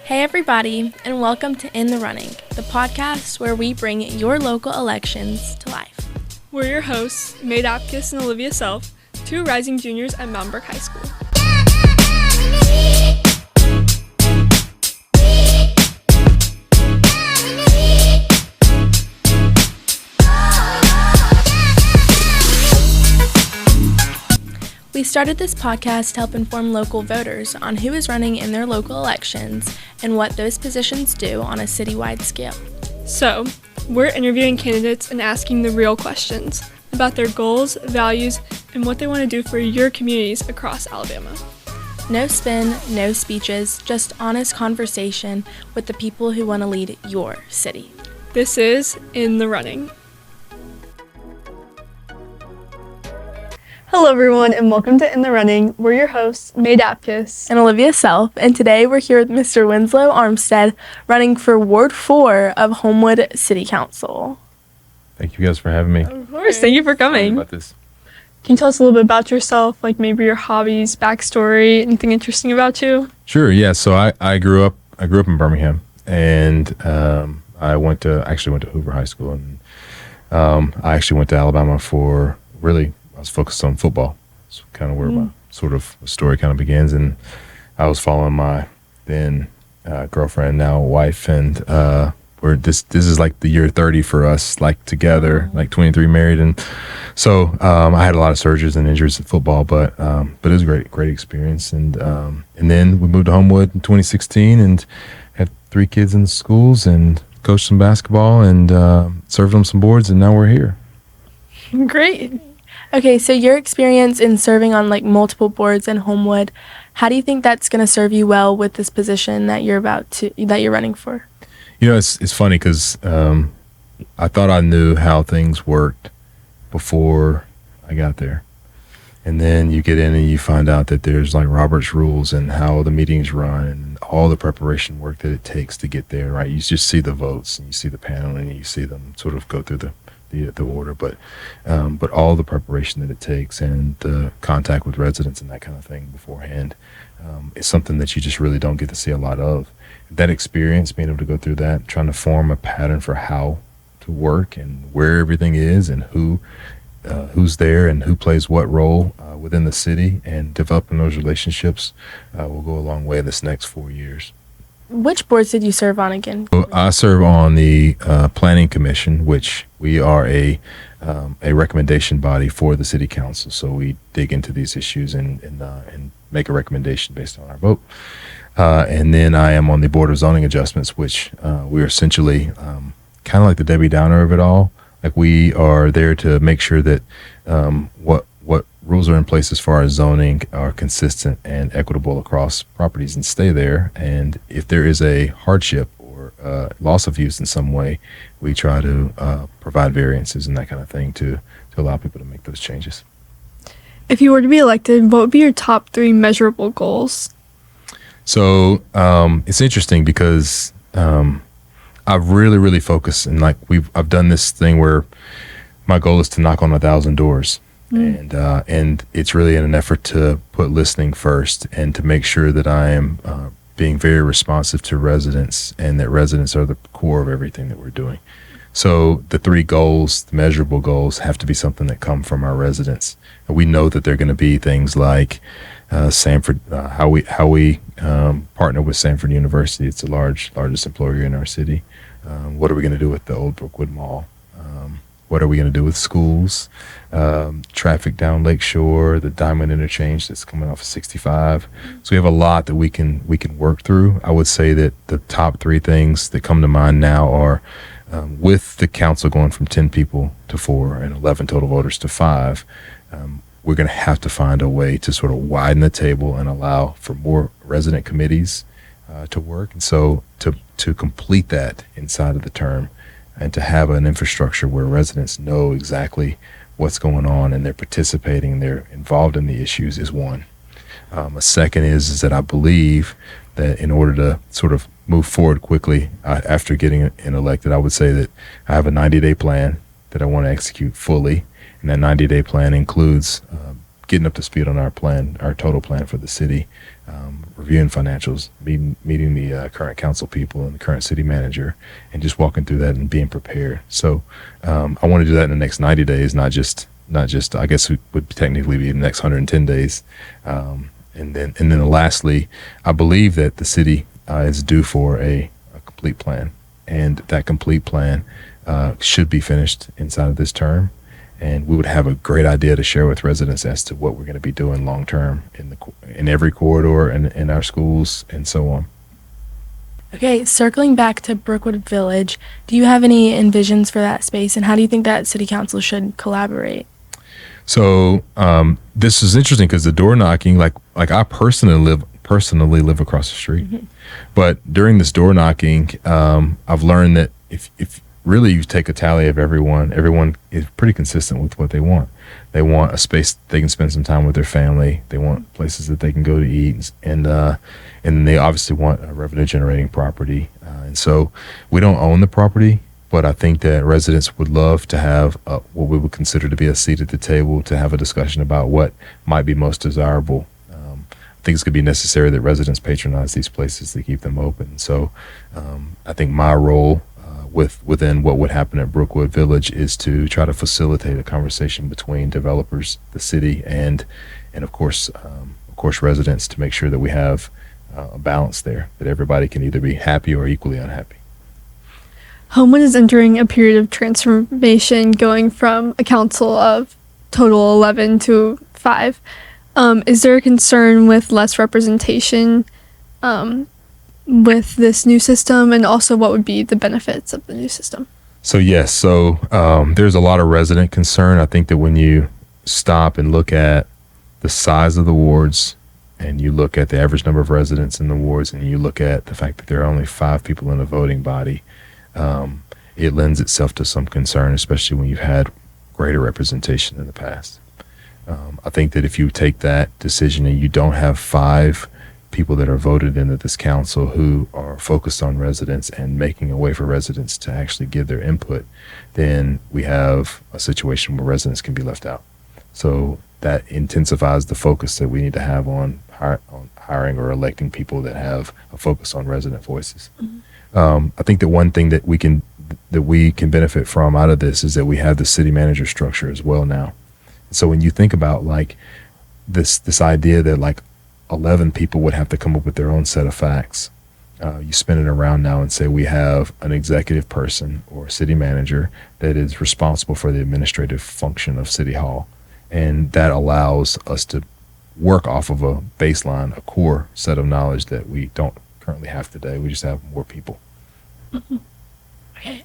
Hey everybody, and welcome to In the Running, the podcast where we bring your local elections to life. We're your hosts, May Dapkus and Olivia Self, two rising juniors at Mountainbrook High School. We started this podcast to help inform local voters on who is running in their local elections and what those positions do on a citywide scale. So, we're interviewing candidates and asking the real questions about their goals, values, and what they want to do for your communities across Alabama. No spin, no speeches, just honest conversation with the people who want to lead your city. This is In the Running. Hello everyone and welcome to In the Running. We're your hosts, May Dapkus and Olivia Self, and today we're here with Mr. Winslow Armstead running for Ward 4 of Homewood City Council. Thank you guys for having me. Of course, thank you for coming. About this. Can you tell us a little bit about yourself, like maybe your hobbies, backstory, anything interesting about you? Sure, yeah. So I grew up in Birmingham, and I actually went to Hoover High School, and I actually went to Alabama for I was focused on football. That's kind of where my sort of story kind of begins. And I was following my then girlfriend, now wife, and this is like the year 30 for us, like together, like 23 married. And so I had a lot of surgeries and injuries at football, but it was a great experience. And then we moved to Homewood in 2016 and had 3 kids in the schools and coached some basketball and served on some boards, and now we're here. Great. Okay, so your experience in serving on like multiple boards in Homewood, how do you think that's going to serve you well with this position that you're running for? You know, it's funny because I thought I knew how things worked before I got there. And then you get in and you find out that there's like Robert's rules and how the meetings run and all the preparation work that it takes to get there, right? You just see the votes and you see the panel and you see them sort of go through the order, but all the preparation that it takes and the contact with residents and that kind of thing beforehand is something that you just really don't get to see a lot of. That experience, being able to go through that, trying to form a pattern for how to work and where everything is and who's there and who plays what role within the city, and developing those relationships will go a long way this next 4 years. Which boards did you serve on again? I serve on the Planning Commission, which we are a recommendation body for the City Council. So we dig into these issues and make a recommendation based on our vote. And then I am on the Board of Zoning Adjustments, which we're essentially kind of like the Debbie Downer of it all. Like, we are there to make sure that what rules are in place as far as zoning are consistent and equitable across properties and stay there. And if there is a hardship or loss of use in some way, we try to provide variances and that kind of thing to allow people to make those changes. If you were to be elected, what would be your top 3 measurable goals? So it's interesting because I've really focused, and like I've done this thing where my goal is to knock on 1,000 doors. And it's really in an effort to put listening first and to make sure that I am being very responsive to residents, and that residents are the core of everything that we're doing. So the 3 goals, the measurable goals, have to be something that come from our residents. And we know that they're going to be things like Sanford, how we partner with Sanford University. It's the largest employer in our city. What are we going to do with the Old Brookwood Mall? What are we going to do with schools, traffic down Lakeshore, the Diamond Interchange that's coming off of 65? So we have a lot that we can work through. I would say that the top 3 things that come to mind now are, with the council going from 10 people to 4 and 11 total voters to 5, we're going to have to find a way to sort of widen the table and allow for more resident committees to work. And so to complete that inside of the term, and to have an infrastructure where residents know exactly what's going on and they're participating and they're involved in the issues is one. A second is that I believe that in order to sort of move forward quickly after getting elected, I would say that I have a 90-day plan that I want to execute fully. And that 90-day plan includes getting up to speed on our plan, our total plan for the city, reviewing financials, meeting the current council people and the current city manager, and just walking through that and being prepared. So I want to do that in the next 90 days, not just I guess it would technically be the next 110 days. And then lastly, I believe that the city is due for a complete plan, and that complete plan should be finished inside of this term. And we would have a great idea to share with residents as to what we're going to be doing long term in every corridor and in our schools and so on. Okay, circling back to Brookwood Village, do you have any envisions for that space, and how do you think that City Council should collaborate? So this is interesting because the door knocking, like I personally live across the street, but during this door knocking, I've learned that if really you take a tally of everyone is pretty consistent with what they want. They want a space they can spend some time with their family. They want places that they can go to eat, and they obviously want a revenue generating property. And so we don't own the property, but I think that residents would love to have what we would consider to be a seat at the table to have a discussion about what might be most desirable. I think it's going to be necessary that residents patronize these places to keep them open. So I think my role within what would happen at Brookwood Village is to try to facilitate a conversation between developers, the city, and of course residents, to make sure that we have a balance there, that everybody can either be happy or equally unhappy. Homewood is entering a period of transformation, going from a council of total 11 to 5. Is there a concern with less representation with this new system, and also what would be the benefits of the new system? So yes, there's a lot of resident concern. I think that when you stop and look at the size of the wards, and you look at the average number of residents in the wards, and you look at the fact that there are only 5 people in a voting body, it lends itself to some concern, especially when you've had greater representation in the past. I think that if you take that decision and you don't have 5 people that are voted into this council who are focused on residents and making a way for residents to actually give their input, then we have a situation where residents can be left out. So that intensifies the focus that we need to have on hiring or electing people that have a focus on resident voices. I think that one thing that we can benefit from out of this is that we have the city manager structure as well now. So when you think about like this idea that like 11 people would have to come up with their own set of facts, you spin it around now and say we have an executive person or a city manager that is responsible for the administrative function of City Hall, and that allows us to work off of a baseline, a core set of knowledge that we don't currently have today. We just have more people. Okay.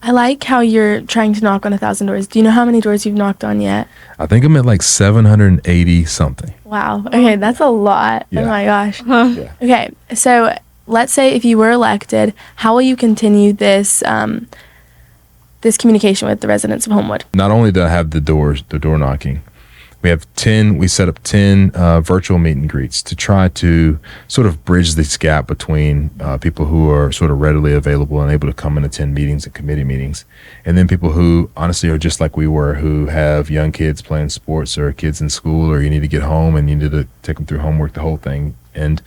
I like how you're trying to knock on 1,000 doors. Do you know how many doors you've knocked on yet? I think I'm at like 780 something. Wow. Okay, that's a lot. Yeah. Oh my gosh. Yeah. Okay, so let's say if you were elected, how will you continue this this communication with the residents of Homewood? Not only do I have the door knocking, we set up 10 virtual meet and greets to try to sort of bridge this gap between people who are sort of readily available and able to come and attend meetings and committee meetings, and then people who honestly are just like we were, who have young kids playing sports or kids in school, or you need to get home and you need to take them through homework, the whole thing. And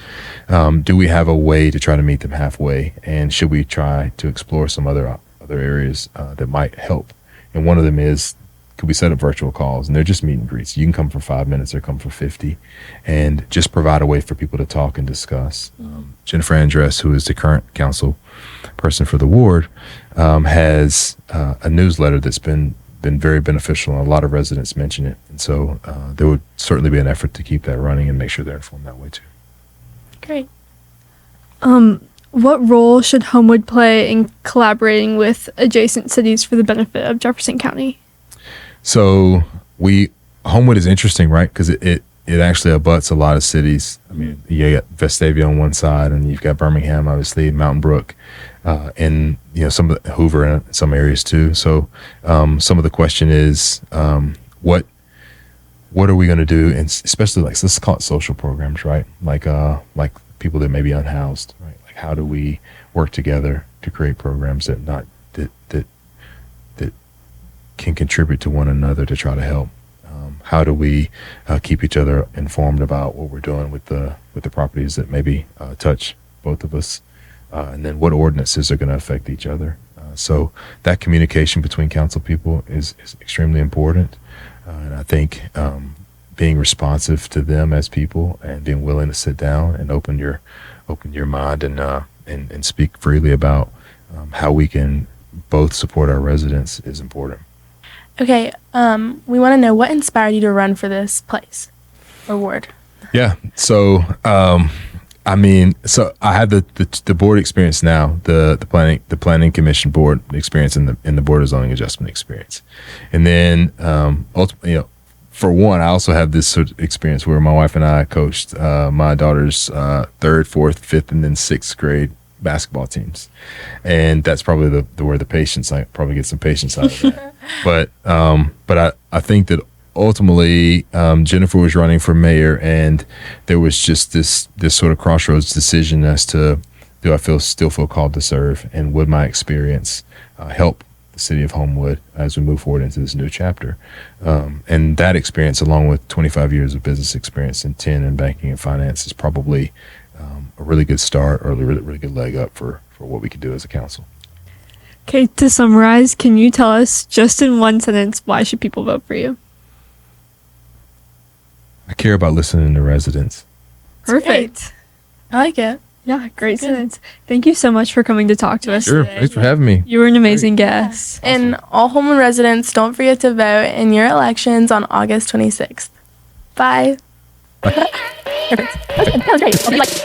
do we have a way to try to meet them halfway? And should we try to explore some other areas that might help? And one of them is, could we set up virtual calls? And they're just meet and greets. You can come for 5 minutes or come for 50, and just provide a way for people to talk and discuss. Jennifer Andress, who is the current council person for the ward, has a newsletter that's been very beneficial, and a lot of residents mention it. And so there would certainly be an effort to keep that running and make sure they're informed that way too. Great. What role should Homewood play in collaborating with adjacent cities for the benefit of Jefferson County? So Homewood is interesting, right? Because it actually abuts a lot of cities. I mean, you got Vestavia on one side, and you've got Birmingham, obviously, Mountain Brook, and some of the Hoover in some areas too. So some of the question is, what are we going to do? And especially like, let's call it social programs, right? Like people that may be unhoused, right? Like, how do we work together to create programs that can contribute to one another to try to help? how do we keep each other informed about what we're doing with the properties that maybe touch both of us, and then what ordinances are going to affect each other. So that communication between council people is extremely important, and I think being responsive to them as people and being willing to sit down and open your mind and speak freely about how we can both support our residents is important. Okay, we want to know what inspired you to run for this place or ward. Yeah. So, so I have the board experience now, the planning commission board experience and the board of zoning adjustment experience, and then ultimately, for one, I also have this sort of experience where my wife and I coached my daughter's third, fourth, fifth, and then sixth grade basketball teams, and that's probably where the patience, I probably get some patience out of that. but I think that ultimately Jennifer was running for mayor, and there was just this sort of crossroads decision as to, do I still feel called to serve, and would my experience help the city of Homewood as we move forward into this new chapter. And that experience, along with 25 years of business experience and 10 in banking and finance, is probably a really good start, or a really good leg up for what we could do as a council. Okay, to summarize, can you tell us just in one sentence, why should people vote for you? I care about listening to residents. Perfect. I like it. Yeah, great sentence. Thank you so much for coming to talk to us Sure. today. Thanks for having me. You were an amazing guest. And all Homewood residents, don't forget to vote in your elections on August 26th. Bye. Bye. Perfect. That was great.